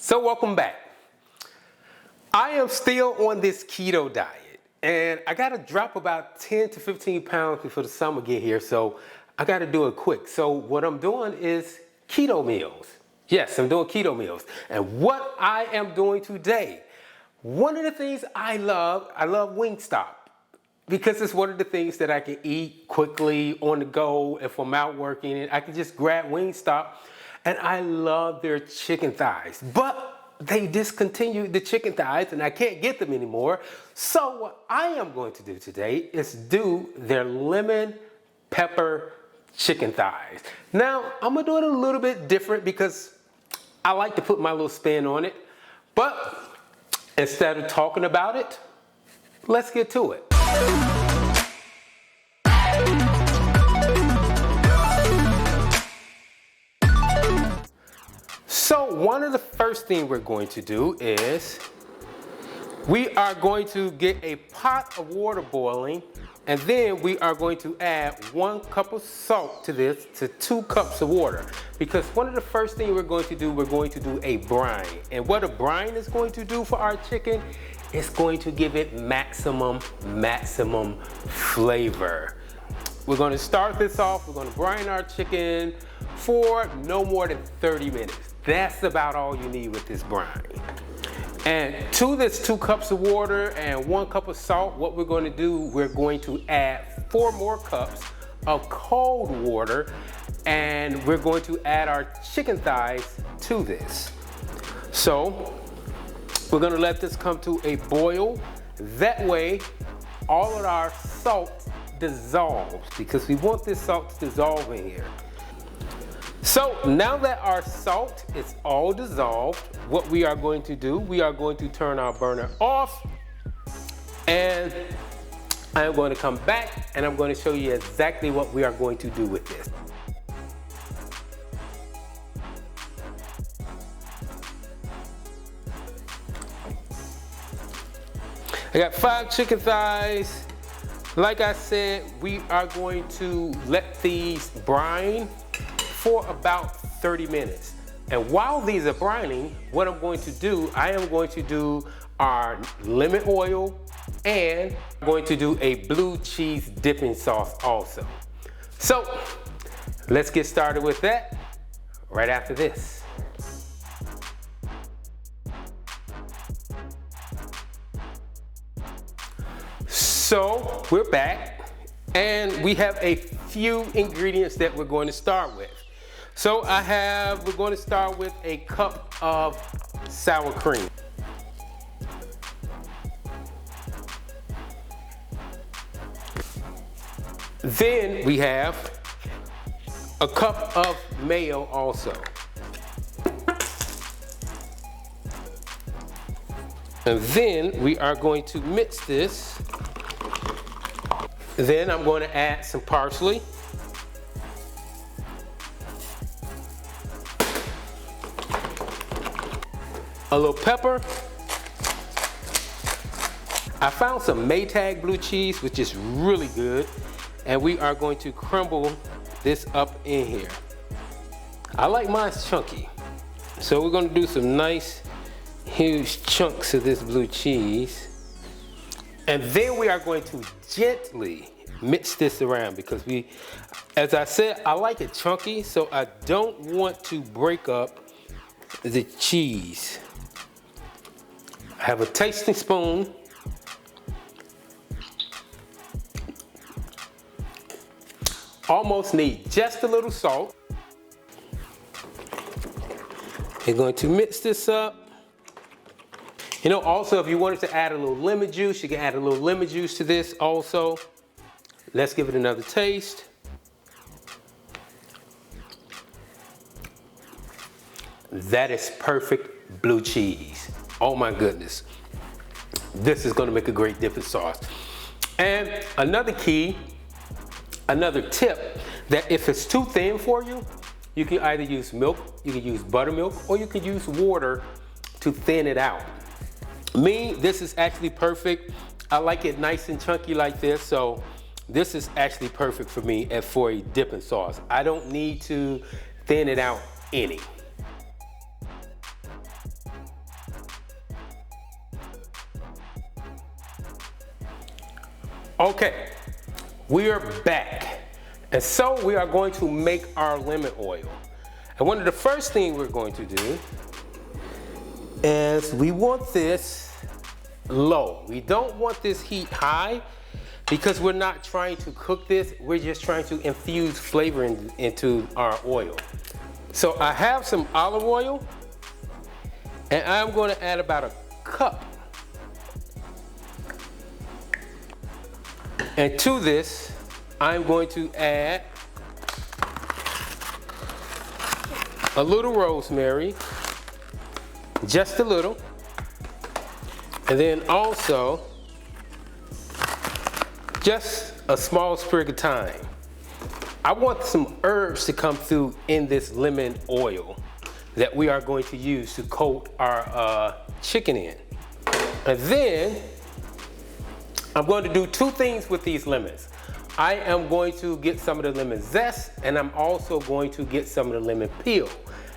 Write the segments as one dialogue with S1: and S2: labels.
S1: So welcome back. I am still on this keto diet and I gotta drop about 10 to 15 pounds before the summer get here, so I gotta do it quick. So what I'm doing is keto meals. Yes, I'm doing keto meals. And what I am doing today, one of the things I love Wingstop, because it's one of the things that I can eat quickly on the go if I'm out working, and I can just grab Wingstop. And I love their chicken thighs, but they discontinued the chicken thighs and I can't get them anymore. So what I am going to do today is do their lemon pepper chicken thighs. Now, I'm gonna do it a little bit different because I like to put my little spin on it. But instead of talking about it, let's get to it. So one of the first things we're going to do is we are going to get a pot of water boiling, and then we are going to add 1 cup of salt to this to 2 cups of water. Because one of the first things we're going to do a brine. And what a brine is going to do for our chicken, it's going to give it maximum flavor. We're going to start this off, we're going to brine our chicken for no more than 30 minutes. That's about all you need with this brine. And to this 2 cups of water and 1 cup of salt, what we're going to do, we're going to add 4 more cups of cold water, and we're going to add our chicken thighs to this. So we're going to let this come to a boil. That way all of our salt dissolves, because we want this salt to dissolve in here. So now that our salt is all dissolved, what we are going to do, we are going to turn our burner off, and I'm going to come back and I'm going to show you exactly what we are going to do with this. I got 5 chicken thighs. Like I said, we are going to let these brine for about 30 minutes. And while these are brining, what I'm going to do, I am going to do our lemon oil, and I'm going to do a blue cheese dipping sauce also. So let's get started with that right after this. So we're back, and we have a few ingredients that we're going to start with. So we're going to start with a cup of sour cream. Then we have a cup of mayo also. And then we are going to mix this. Then I'm going to add some parsley. A little pepper. I found some Maytag blue cheese, which is really good, and we are going to crumble this up in here. I like mine chunky, so we're going to do some nice huge chunks of this blue cheese, and then we are going to gently mix this around, because as I said, I like it chunky, so I don't want to break up the cheese. I have a tasting spoon. Almost need just a little salt. You're going to mix this up. You know, also, if you wanted to add a little lemon juice, you can add a little lemon juice to this also. Let's give it another taste. That is perfect blue cheese. Oh my goodness. This is going to make a great dipping sauce. And another key, another tip, that if it's too thin for you, you can either use milk, you can use buttermilk, or you can use water to thin it out. This is actually perfect. I like it nice and chunky like this, so this is actually perfect for me for a dipping sauce. I don't need to thin it out any. Okay, we are back. And so we are going to make our lemon oil. And one of the first things we're going to do is we want this low. We don't want this heat high because we're not trying to cook this. We're just trying to infuse flavor into our oil. So I have some olive oil and I'm going to add about a cup. And to this, I'm going to add a little rosemary, just a little, and then also just a small sprig of thyme. I want some herbs to come through in this lemon oil that we are going to use to coat our chicken in. And then I'm going to do two things with these lemons. I am going to get some of the lemon zest, and I'm also going to get some of the lemon peel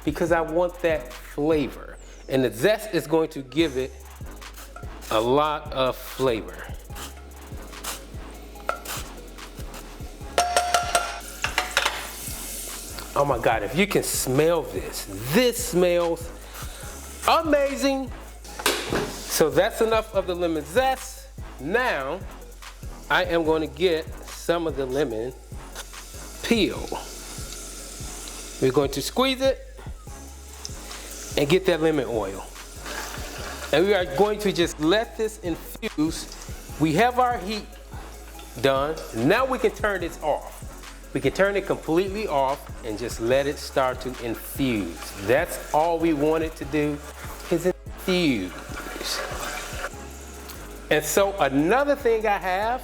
S1: because I want that flavor. And the zest is going to give it a lot of flavor. Oh my God, if you can smell this, this smells amazing. So that's enough of the lemon zest. Now, I am going to get some of the lemon peel. We're going to squeeze it and get that lemon oil. And we are going to just let this infuse. We have our heat done. Now we can turn this off. We can turn it completely off and just let it start to infuse. That's all we want it to do, is infuse. And so another thing I have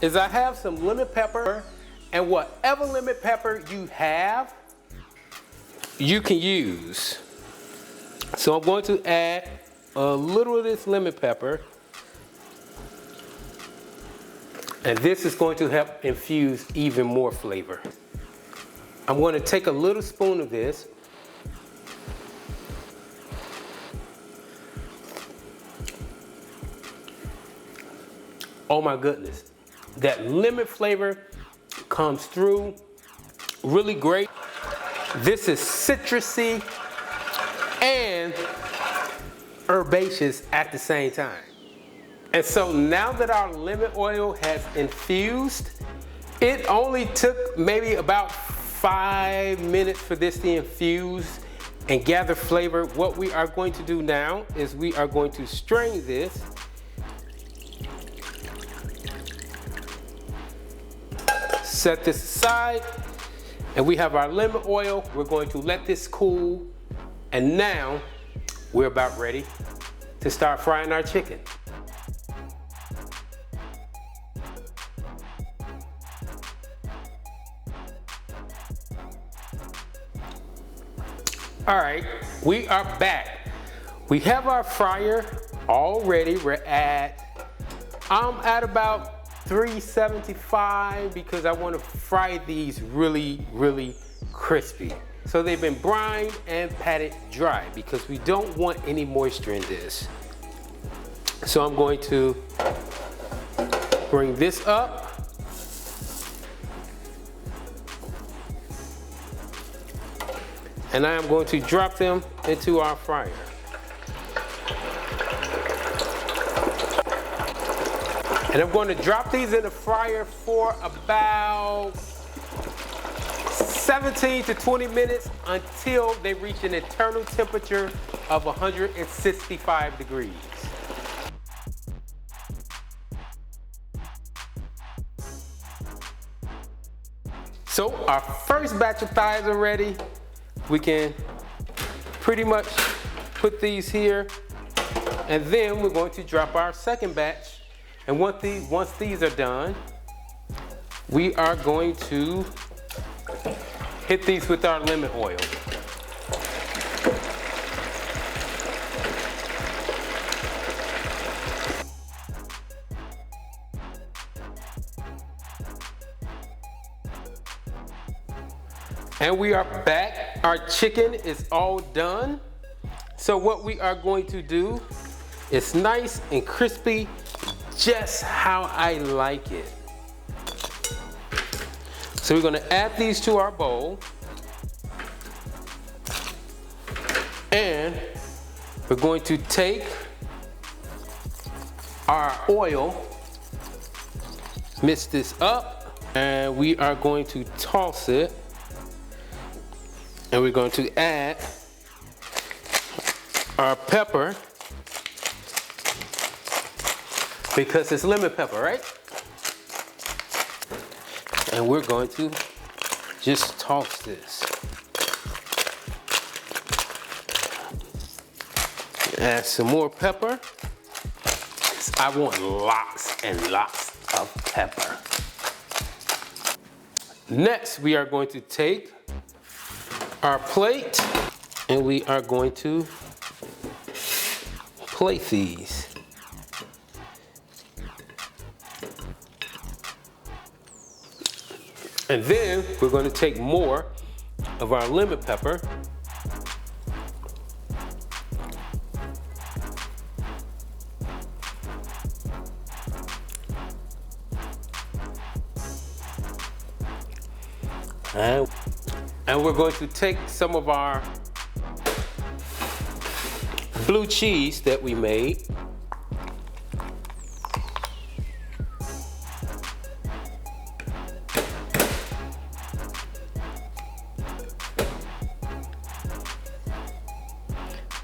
S1: is I have some lemon pepper, and whatever lemon pepper you have, you can use. So I'm going to add a little of this lemon pepper, and this is going to help infuse even more flavor. I'm going to take a little spoon of this. Oh my goodness, that lemon flavor comes through really great. This is citrusy and herbaceous at the same time. And so now that our lemon oil has infused, it only took maybe about 5 minutes for this to infuse and gather flavor. What we are going to do now is we are going to strain this. Set this aside, and we have our lemon oil. We're going to let this cool, and now we're about ready to start frying our chicken. All right, we are back. We have our fryer all ready. We're at about 375 because I want to fry these really, really crispy. So they've been brined and patted dry because we don't want any moisture in this. So I'm going to bring this up. And I am going to drop them into our fryer. And I'm going to drop these in the fryer for about 17 to 20 minutes until they reach an internal temperature of 165 degrees. So our first batch of thighs are ready. We can pretty much put these here, and then we're going to drop our second batch. And once these are done, we are going to hit these with our lemon oil. And we are back. Our chicken is all done. So what we are going to do is nice and crispy, just how I like it. So we're gonna add these to our bowl. And we're going to take our oil, mix this up, and we are going to toss it. And we're going to add our pepper, because it's lemon pepper, right? And we're going to just toss this. Add some more pepper. I want lots and lots of pepper. Next, we are going to take our plate and we are going to plate these. And then we're going to take more of our lemon pepper and we're going to take some of our blue cheese that we made.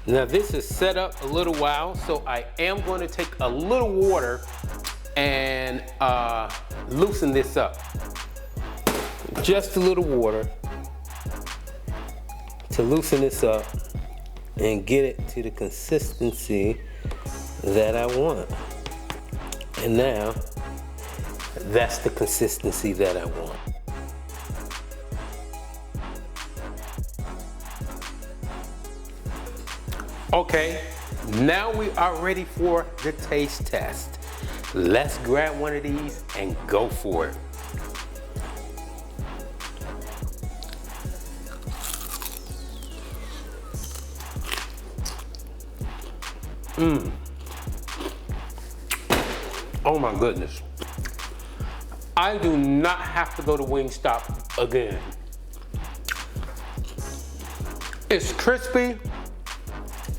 S1: Now this is set up a little while, so I am going to take a little water and loosen this up. Just a little water to loosen this up and get it to the consistency that I want. And now that's the consistency that I want. Okay, now we are ready for the taste test. Let's grab one of these and go for it. Oh my goodness. I do not have to go to Wingstop again. It's crispy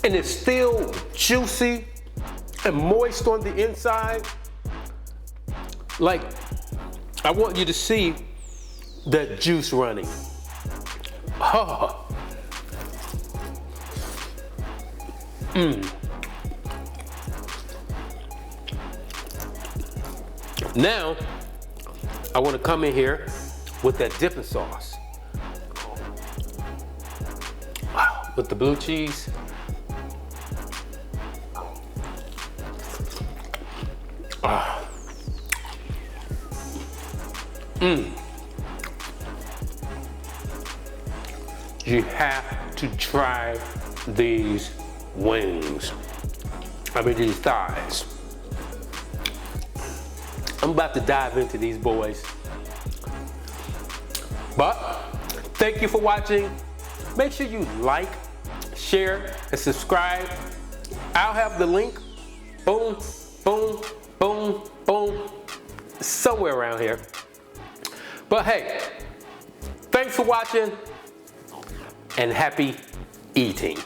S1: and it's still juicy and moist on the inside. Like, I want you to see that juice running. Oh. Now, I want to come in here with that dipping sauce. Wow, with the blue cheese. You have to try these wings. I mean, these thighs. I'm about to dive into these boys. But thank you for watching. Make sure you like, share, and subscribe. I'll have the link, boom, boom, boom, boom, somewhere around here. But hey, thanks for watching and happy eating.